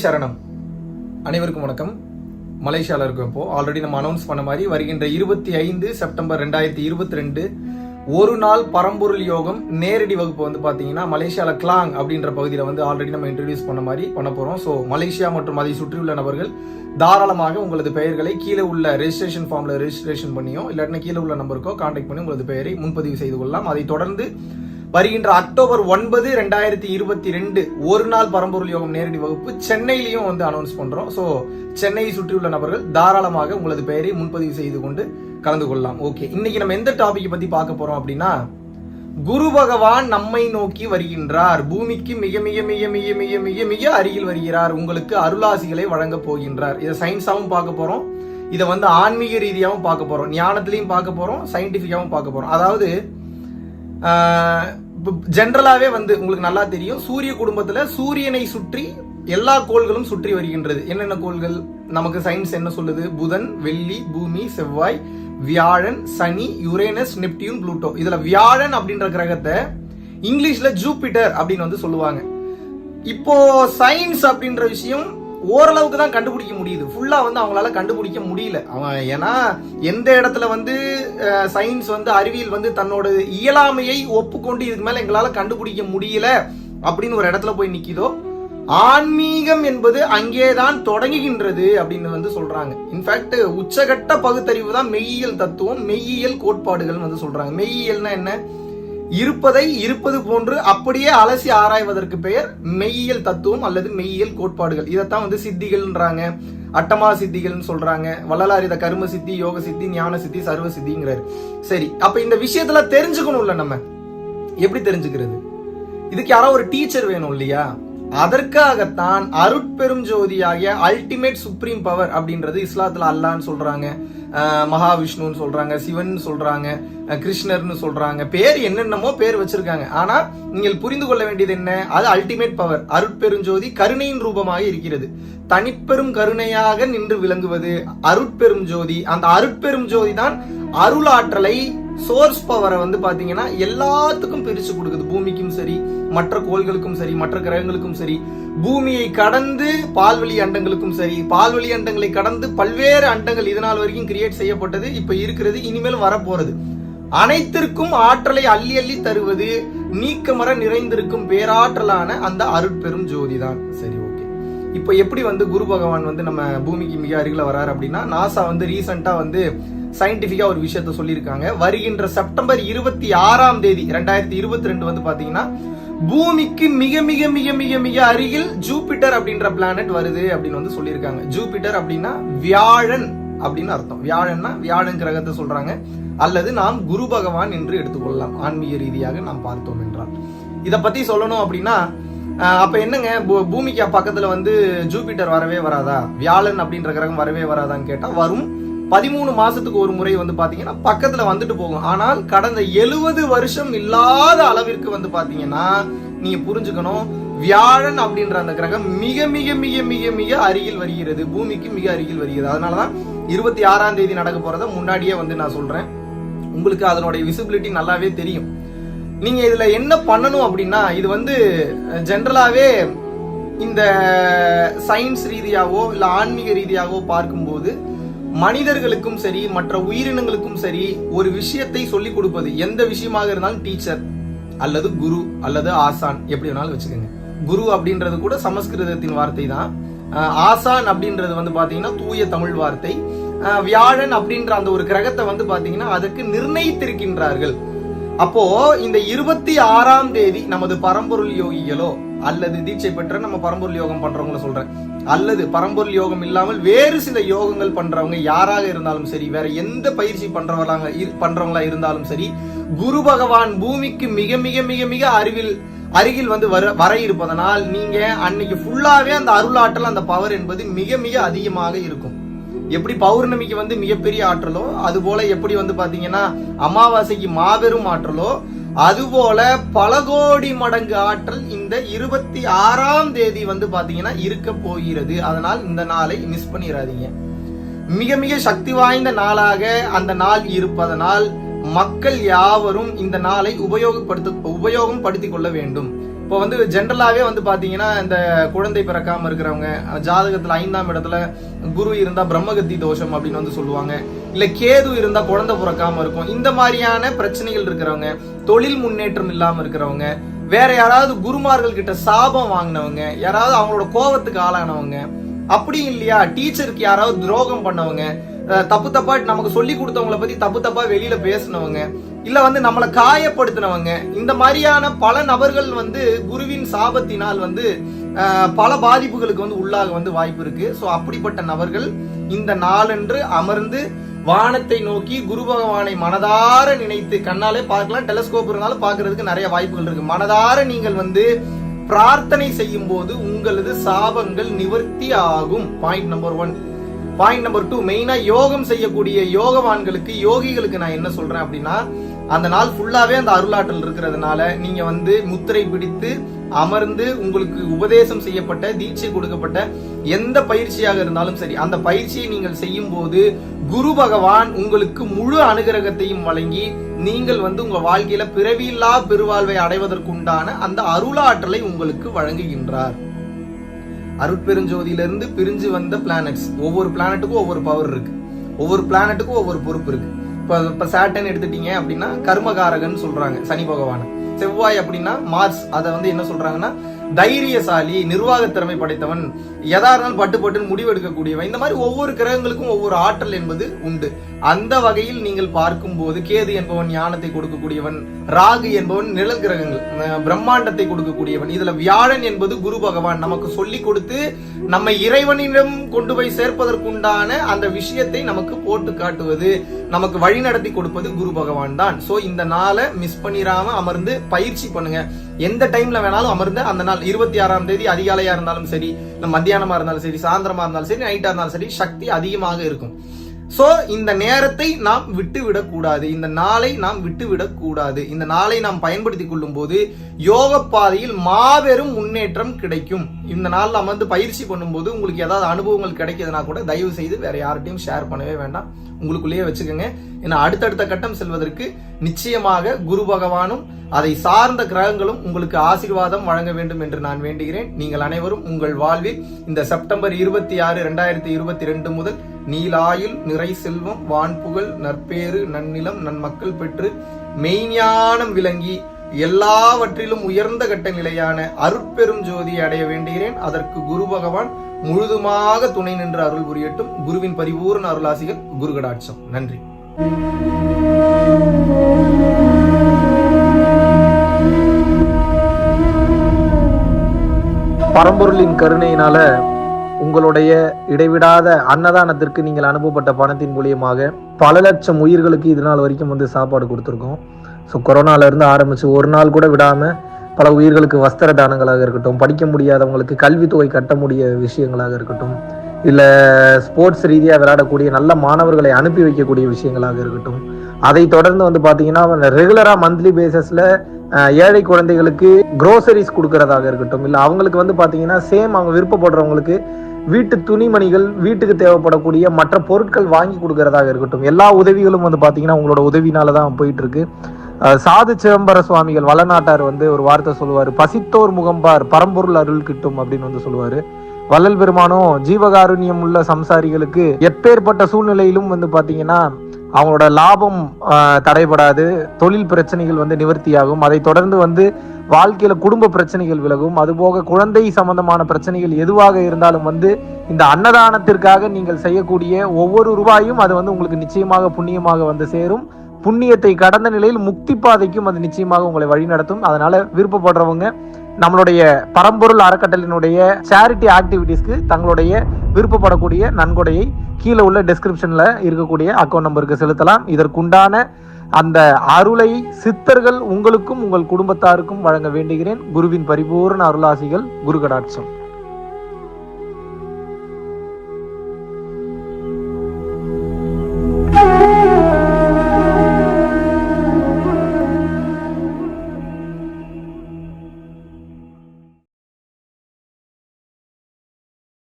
சரணம். அனைவருக்கும் வணக்கம். மலேசியாவில் இருக்கும். இப்போ ஆல்ரெடி நம்ம அனௌன்ஸ் பண்ண மாதிரி வருகின்ற 25 செப்டம்பர் 2022 ஒரு நாள் பரம்பொருள் யோகம் நேரடி வகுப்பு வந்து பார்த்தீங்கன்னா மலேசியாவில் கிளாங் அப்படின்ற பகுதியில் வந்து ஆல்ரெடி நம்ம இன்ட்ரடியூஸ் பண்ண மாதிரி பண்ண போகிறோம். ஸோ மலேசியா மற்றும் அதை சுற்றியுள்ள நபர்கள் தாராளமாக உங்களது பெயர்களை கீழே உள்ள ரெஜிஸ்ட்ரேஷன் ஃபார்மில் ரெஜிஸ்ட்ரேஷன் பண்ணியோ இல்லாட்டினா கீழே உள்ள நம்பருக்கோ கான்டாக்ட் பண்ணி உங்களது பெயரை முன்பதிவு செய்து கொள்ளலாம். அதை தொடர்ந்து வருகின்ற அக்டோபர் 9, 2022 ஒரு நாள் பரம்பொருள் யோகம் நேரடி வகுப்பு சென்னையிலையும் வந்து அனௌன்ஸ் பண்றோம். ஸோ சென்னையை சுற்றியுள்ள நபர்கள் தாராளமாக உங்களது பெயரை முன்பதிவு செய்து கொண்டு கலந்து கொள்ளலாம். ஓகே, இன்னைக்கு நம்ம எந்த டாபிக் பத்தி பார்க்க போறோம் அப்படின்னா, குரு பகவான் நம்மை நோக்கி வருகின்றார், பூமிக்கு மிக மிக மிக மிக மிக மிக மிக அருகில் வருகிறார், உங்களுக்கு அருளாசிகளை வழங்க போகின்றார். இதை சயின்ஸாவும் பார்க்க போறோம், இதை வந்து ஆன்மீக ரீதியாகவும் பார்க்க போறோம், ஞானத்திலையும் பார்க்க போறோம், சயின்டிபிக்காவும் பார்க்க போறோம். அதாவது ஜென்ரலாவே வந்து உங்களுக்கு நல்லா தெரியும், சூரிய குடும்பத்துல சூரியனை சுற்றி எல்லா கோள்களும் சுற்றி வருகின்றது. என்னென்ன கோள்கள் நமக்கு சயின்ஸ் என்ன சொல்லுது? புதன், வெள்ளி, பூமி, செவ்வாய், வியாழன், சனி, யுரேனஸ், நெப்டியூன், புளூட்டோ. இதுல வியாழன் அப்படின்ற கிரகத்தை இங்கிலீஷ்ல ஜூபிட்டர் அப்படின்னு வந்து சொல்லுவாங்க. இப்போ சயின்ஸ் அப்படின்ற விஷயம் ஓரளவுக்கு தான் கண்டுபிடிக்க முடியுது, ஃபுல்லா வந்து அவங்களால கண்டுபிடிக்க முடியல. ஏன்னா எந்த இடத்துல வந்து சயின்ஸ் வந்து அறிவியல் வந்து தன்னோட இயலாமையை ஒப்புக்கொண்டு இதுக்கு மேல எங்களால கண்டுபிடிக்க முடியல அப்படின்னு ஒரு இடத்துல போய் நிக்குதோ, ஆன்மீகம் என்பது அங்கேதான் தொடங்குகின்றது அப்படின்னு வந்து சொல்றாங்க. இன்ஃபேக்ட் உச்சகட்ட பகுத்தறிவு தான் மெய்யியல் தத்துவம், மெய்யியல் கோட்பாடுகள் வந்து சொல்றாங்க. மெய்யியல்னா என்ன? இருப்பதை இருப்பது போன்று அப்படியே அலசி ஆராய்வதற்கு பெயர் மெய்யியல் தத்துவம் அல்லது மெய்யியல் கோட்பாடுகள். இதைத்தான் வந்து சித்திகள்ன்றாங்க, அட்டமா சித்திகள்னு சொல்றாங்க. வள்ளலார் இத கர்ம சித்தி, யோக சித்தி, ஞான சித்தி, சர்வ சித்திங்கிறாரு. சரி, அப்ப இந்த விஷயத்துல தெரிஞ்சுக்கணும்ல, நம்ம எப்படி தெரிஞ்சுக்கிறது? இதுக்கு யாரோ ஒரு டீச்சர் வேணும் இல்லையா? அதற்காகத்தான் அருட்பெரும் ஜோதியாகிய அல்டிமேட் சுப்ரீம் பவர் அப்படின்றது இஸ்லாத்துல அல்லான்னு சொல்றாங்க, மகாவிஷ்ணுன்னு சொல்றாங்க, சிவன் சொல்றாங்க, கிருஷ்ணர்னு சொல்றாங்க, பேர் என்னென்னமோ பேர் வச்சிருக்காங்க. ஆனா நீங்கள் புரிந்து கொள்ள வேண்டியது என்ன? அது அல்டிமேட் பவர், அருட்பெருஞ்சோதி கருணையின் ரூபமாக இருக்கிறது, தனிப்பெரும் கருணையாக நின்று விளங்குவது அருட்பெரும் ஜோதி. அந்த அருட்பெரும் ஜோதி தான் அருளாற்றலை, சோர்ஸ் பவரை வந்து பாத்தீங்கன்னா எல்லாத்துக்கும் பிரிச்சு கொடுக்குது. பூமிக்கும் சரி, மற்ற கோள்களுக்கும் சரி, மற்ற கிரகங்களுக்கும் சரி, பூமியை கடந்து பால்வெளி அண்டங்களுக்கும் சரி, பால்வெளி அண்டங்களை கடந்து பல்வேறு அண்டங்கள் இதனால் வரைக்கும் கிரியேட் செய்யப்பட்டது, இப்ப இருக்கிறது, இனிமேல் வரப்போறது, அனைத்திற்கும் ஆற்றலை அள்ளி அள்ளி தருவது, நீக்கமர நிறைந்திருக்கும் பேராற்றலான அந்த அருட்பெரும் ஜோதி தான். சரி, ஓகே. இப்ப எப்படி வந்து குரு பகவான் வந்து நம்ம பூமிக்கு மிக அருகில வராரு அப்படின்னா, நாசா வந்து ரீசெண்டா வந்து சயின்டிபிக்கா ஒரு விஷயத்த சொல்லியிருக்காங்க. வருகின்ற செப்டம்பர் 26 தேதி 2022 வந்து பாத்தீங்கன்னா பூமிக்கு மிக மிக மிக மிக மிக அருகில் ஜூபிட்டர் அப்படின்ற பிளானட் வருது அப்படின்னு வந்து சொல்லியிருக்காங்க. ஜூபிட்டர் அப்படின்னா வியாழன் அப்படின்னு அர்த்தம். வியாழன்னா வியாழன் கிரகத்தை சொல்றாங்க, அல்லது நாம் குரு பகவான் என்று எடுத்துக்கொள்ளலாம் ஆன்மீக ரீதியாக நாம் பார்த்தோம் என்றால். இதை பத்தி சொல்லணும் அப்படின்னா, அப்ப என்னங்க பூமிக்கு பக்கத்துல வந்து ஜூபிட்டர் வரவே வராதா, வியாழன் அப்படின்ற கிரகம் வரவே வராதான்னு கேட்டா வரும். 13 மாசத்துக்கு ஒரு முறை வந்து பாத்தீங்கன்னா பக்கத்துல வந்துட்டு போகும். ஆனால் கடந்த 70 வருஷம் இல்லாத அளவிற்கு வந்து பாத்தீங்கன்னா நீங்க புரிஞ்சுக்கணும், வியாழன் அப்படின்ற அந்த கிரகம் மிக மிக மிக மிக மிக அருகில் வருகிறது, பூமிக்கு மிக அருகில் வருகிறது. அதனாலதான் 26 தேதி நடக்க போறத முன்னாடியே வந்து நான் சொல்றேன். உங்களுக்கு அதனுடைய விசிபிலிட்டி நல்லாவே தெரியும். நீங்க இதுல என்ன பண்ணணும் அப்படின்னா, இது வந்து ஜென்ரலாவே இந்த சயின்ஸ் ரீதியாவோ இல்ல ஆன்மீக ரீதியாகவோ பார்க்கும்போது மனிதர்களுக்கும் சரி, மற்ற உயிரினங்களுக்கும் சரி, ஒரு விஷயத்தை சொல்லிக் கொடுப்பது, எந்த விஷயமாக இருந்தாலும் டீச்சர் அல்லது குரு அல்லது ஆசான் எப்படி வேணாலும் வச்சுக்கோங்க. குரு அப்படின்றது கூட சமஸ்கிருதத்தின் வார்த்தை தான். ஆசான் அப்படின்றது வந்து பாத்தீங்கன்னா தூய தமிழ் வார்த்தை. வியாழன் அப்படின்ற அந்த ஒரு கிரகத்தை வந்து பாத்தீங்கன்னா அதற்கு நிர்ணயித்திருக்கின்றார்கள். அப்போ இந்த 26 தேதி நமது பரம்பொருள் யோகிகளோ அல்லது தீட்சை பெற்ற நம்ம பரம்பொருள் யோகம் பண்றவங்கள சொல்றேன், அல்லது பரம்பொருள் யோகம் இல்லாமல் வேறு சில யோகங்கள் பண்றவங்க யாராக இருந்தாலும் சரி, வேற எந்த பயிற்சி பண்றவங்களா இருந்தாலும் சரி, குரு பகவான் பூமிக்கு மிக மிக மிக மிக அருகில் வந்து வர இருப்பதனால் நீங்க அன்னைக்கு ஃபுல்லாவே அந்த அருளாற்றல், அந்த பவர் என்பது மிக மிக அதிகமாக இருக்கும். எப்படி பௌர்ணமிக்கு வந்து மிகப்பெரிய ஆற்றலோ, அது போல எப்படி வந்து பாத்தீங்கன்னா அமாவாசைக்கு மாபெரும் ஆற்றலோ, அதுபோல பல கோடி மடங்கு ஆற்றல் இந்த 26 தேதி வந்து பாத்தீங்கன்னா இருக்க போகிறது. அதனால் இந்த நாளை மிஸ் பண்ணிடாதீங்க. மிக மிக சக்தி வாய்ந்த நாளாக அந்த நாள் இருப்பதனால் மக்கள் யாவரும் இந்த நாளை உபயோகப்படுத்திக் கொள்ள வேண்டும். இப்போ வந்து ஜென்ரலாவே வந்து பாத்தீங்கன்னா இந்த குழந்தை பிறக்காம இருக்கிறவங்க, ஜாதகத்துல 5ஆம் இடத்துல குரு இருந்தா பிரம்மகத்தி தோஷம் அப்படின்னு வந்து சொல்லுவாங்க, இல்ல கேது இருந்தா குழந்தை பிறக்காம இருக்கும். இந்த மாதிரியான பிரச்சனைகள் இருக்கிறவங்க, தொழில் முன்னேற்றம் இல்லாம இருக்கிறவங்க, வேற யாராவது குருமார்கள் கிட்ட சாபம் வாங்கினவங்க, யாராவது அவங்களோட கோபத்துக்கு ஆளானவங்க, அப்படி இல்லையா டீச்சருக்கு யாராவது துரோகம் பண்ணவங்க, தப்பு தப்பா நமக்கு சொல்லி கொடுத்தவங்களை பத்தி தப்பு தப்பா வெளியில பேசினவங்க, இல்ல வந்து நம்மளை காயப்படுத்தினவங்க, இந்த மாதிரியான பல நபர்கள் வந்து குருவின் சாபத்தினால் வந்து பல பாதிப்புகளுக்கு வந்து உள்ளாக வந்து வாய்ப்பு இருக்கு. சோ அப்படிப்பட்ட நபர்கள் இந்த நாளன்று அமர்ந்து வானத்தை நோக்கி குரு பகவானை மனதார நினைத்து, கண்ணாலே பார்க்கலாம், டெலஸ்கோப் இருந்தாலும் பார்க்கிறதுக்கு நிறைய வாய்ப்புகள் இருக்கு, மனதார நீங்கள் வந்து பிரார்த்தனை செய்யும் போது உங்களது சாபங்கள் நிவர்த்தி ஆகும். Point number 1. பாயிண்ட் நம்பர் 2, மெயினா யோகம் செய்யக்கூடிய யோகவான்களுக்கு, யோகிகளுக்கு நான் என்ன சொல்றேன் அப்படின்னா, அந்த நாள் ஃபுல்லாவே அந்த அருளாற்றல் இருக்கிறதுனால நீங்க வந்து முத்திரை பிடித்து அமர்ந்து உங்களுக்கு உபதேசம் செய்யப்பட்ட, தீட்சை கொடுக்கப்பட்ட எந்த பயிற்சியாக இருந்தாலும் சரி, அந்த பயிற்சியை நீங்கள் செய்யும் போது குரு பகவான் உங்களுக்கு முழு அனுகிரகத்தையும் வழங்கி நீங்கள் வந்து உங்க வாழ்க்கையில பிறவியில்லா பெருவாழ்வை அடைவதற்குண்டான அந்த அருளாற்றலை உங்களுக்கு வழங்குகின்றார். அருட்பெருஞ்சோதியிலிருந்து பிரிஞ்சு வந்த பிளானட்ஸ், ஒவ்வொரு பிளானட்டுக்கும் ஒவ்வொரு பவர் இருக்கு, ஒவ்வொரு பிளானட்டுக்கும் ஒவ்வொரு பொறுப்பு இருக்கு. இப்ப சாட்டர்ன் எடுத்துட்டீங்க அப்படின்னா கர்மகாரகன் சொல்றாங்க சனி பகவான். செவ்வாய் அப்படின்னா மார்ஸ், அதை வந்து என்ன சொல்றாங்கன்னா தைரியசாலி, நிர்வாக திறமை படைத்தவன், எதா இருந்தாலும் பட்டு பட்டுன்னு முடிவெடுக்கக்கூடியவன். இந்த மாதிரி ஒவ்வொரு கிரகங்களுக்கும் ஒவ்வொரு ஆற்றல் என்பது உண்டு. அந்த வகையில் நீங்கள் பார்க்கும் போது கேது என்பவன் ஞானத்தை கொடுக்கக்கூடியவன், ராகு என்பவன் நிழல் கிரகங்கள் பிரம்மாண்டத்தை கொடுக்கக்கூடியவன், இதுல வியாழன் என்பது குரு பகவான் நமக்கு சொல்லி கொடுத்து நம்மை இறைவனிடம் கொண்டு போய் சேர்ப்பதற்குண்டான அந்த விஷயத்தை நமக்கு போட்டு காட்டுவது, நமக்கு வழி நடத்தி கொடுப்பது குரு பகவான் தான். சோ இந்த நாளை மிஸ் பண்ணிராம அமர்ந்து பயிற்சி பண்ணுங்க. எந்த டைம்ல வேணாலும் அமர்ந்து அந்த நாள் 26ஆம் தேதி அதிகாலையா இருந்தாலும் சரி, மத்தியானமா இருந்தாலும் சரி, சாயந்தரமா இருந்தாலும் சரி, நைட்டா இருந்தாலும் சரி, சக்தி அதிகமாக இருக்கும். சோ இந்த நேரத்தை நாம் விட்டுவிடக் கூடாது, இந்த நாளை நாம் விட்டுவிடக் கூடாது. இந்த நாளை நாம் பயன்படுத்திக் கொள்ளும் போது யோக பாதையில் மாபெரும் முன்னேற்றம் கிடைக்கும். இந்த நாள் நம்ம வந்து பயிற்சி பண்ணும்போது உங்களுக்கு ஏதாவது அனுபவங்கள் கிடைக்குதுன்னா கூட தயவு செய்து வேற யார்கிட்டையும் ஷேர் பண்ணவே வேண்டாம், உங்களுக்குள்ளேயே வச்சுக்கோங்க. ஏன்னா அடுத்தடுத்த கட்டம் செல்வதற்கு நிச்சயமாக குரு பகவானும் அதை சார்ந்த கிரகங்களும் உங்களுக்கு ஆசீர்வாதம் வழங்க வேண்டும் என்று நான் வேண்டுகிறேன். நீங்கள் அனைவரும் உங்கள் வாழ்வில் இந்த செப்டம்பர் 26, 2022 முதல் நீலாயுள், நிறை செல்வம், வான்புகழ், நற்பேறு, நன்னிலம், நன்மக்கள் பெற்று மெய்ஞானம் விளங்கி எல்லாவற்றிலும் உயர்ந்த கட்ட நிலையான அருட்பெரும் ஜோதியை அடைய வேண்டுகிறேன். அதற்கு குரு பகவான் முழுதுமாக துணை நின்று அருள் புரியட்டும். குருவின் பரிபூர்ண அருளாசிகள். குரு கடாட்சம். நன்றி. பரம்பொருளின் கருணையினால உங்களுடைய இடைவிடாத அன்னதானத்திற்கு நீங்கள் அனுப்பப்பட்ட பணத்தின் மூலியமாக பல லட்சம் உயிர்களுக்கு இது நாள் வரைக்கும் வந்து சாப்பாடு கொடுத்துருக்கோம். ஸோ கொரோனால இருந்து ஆரம்பிச்சு ஒரு நாள் கூட விடாம பல உயிர்களுக்கு வஸ்திர தானங்களாக இருக்கட்டும், படிக்க முடியாதவங்களுக்கு கல்வித்தொகை கட்ட முடிய விஷயங்களாக இருக்கட்டும், இல்லை ஸ்போர்ட்ஸ் ரீதியாக விளையாடக்கூடிய நல்ல மாணவர்களை அனுப்பி வைக்கக்கூடிய விஷயங்களாக இருக்கட்டும், அதை தொடர்ந்து வந்து பார்த்தீங்கன்னா ரெகுலராக மந்த்லி பேசிஸில் ஏழை குழந்தைகளுக்கு க்ரோசரிஸ் கொடுக்கறதாக இருக்கட்டும், இல்லை அவங்களுக்கு வந்து பார்த்தீங்கன்னா சேம் அவங்க விருப்பப்படுறவங்களுக்கு வீட்டு துணிமணிகள், வீட்டுக்கு தேவைப்படக்கூடிய மற்ற பொருட்கள் வாங்கி கொடுக்கறதாக இருக்கட்டும், எல்லா உதவிகளும் வந்து பார்த்தீங்கன்னா உங்களோட உதவினால தான் போயிட்டு இருக்கு. சாது சிதம்பர சுவாமிகள் வளநாட்டார் வந்து ஒரு வார்த்தை சொல்லுவார், பசித்தோர் முகம்பார் பரம்பொருள் அருள் கிட்டும் அப்படின்னு வந்து சொல்லுவாரு. வள்ளல் பெருமானும் ஜீவகாருண்யம் உள்ள சம்சாரிகளுக்கு எப்பேற்பட்ட சூழ்நிலையிலும் வந்து பாத்தீங்கன்னா அவங்களோட லாபம் தடைபடாது, தொழில் பிரச்சனைகள் வந்து நிவர்த்தியாகும், அதை தொடர்ந்து வந்து வாழ்க்கையில குடும்ப பிரச்சனைகள் விலகும், அதுபோக குழந்தை சம்பந்தமான பிரச்சனைகள் எதுவாக இருந்தாலும் வந்து இந்த அன்னதானத்திற்காக நீங்கள் செய்யக்கூடிய ஒவ்வொரு ரூபாயும் அது வந்து உங்களுக்கு நிச்சயமாக புண்ணியமாக வந்து சேரும். புண்ணியத்தை கடந்த நிலையில் முக்தி பாதைக்கும் அது நிச்சயமாக உங்களை வழி நடத்தும். அதனால விருப்பப்படுறவங்க நம்மளுடைய பரம்பொருள் அறக்கட்டளினுடைய சேரிட்டி ஆக்டிவிட்டீஸ்க்கு தங்களுடைய விருப்பப்படக்கூடிய நன்கொடையை கீழே உள்ள டிஸ்கிரிப்ஷன்ல இருக்கக்கூடிய அக்கௌண்ட் நம்பருக்கு செலுத்தலாம். இதற்குண்டான அந்த அருளை சித்தர்கள் உங்களுக்கும் உங்கள் குடும்பத்தாருக்கும் வழங்க வேண்டுகிறேன். குருவின் பரிபூர்ண அருளாசிகள். குரு கடாட்சம்.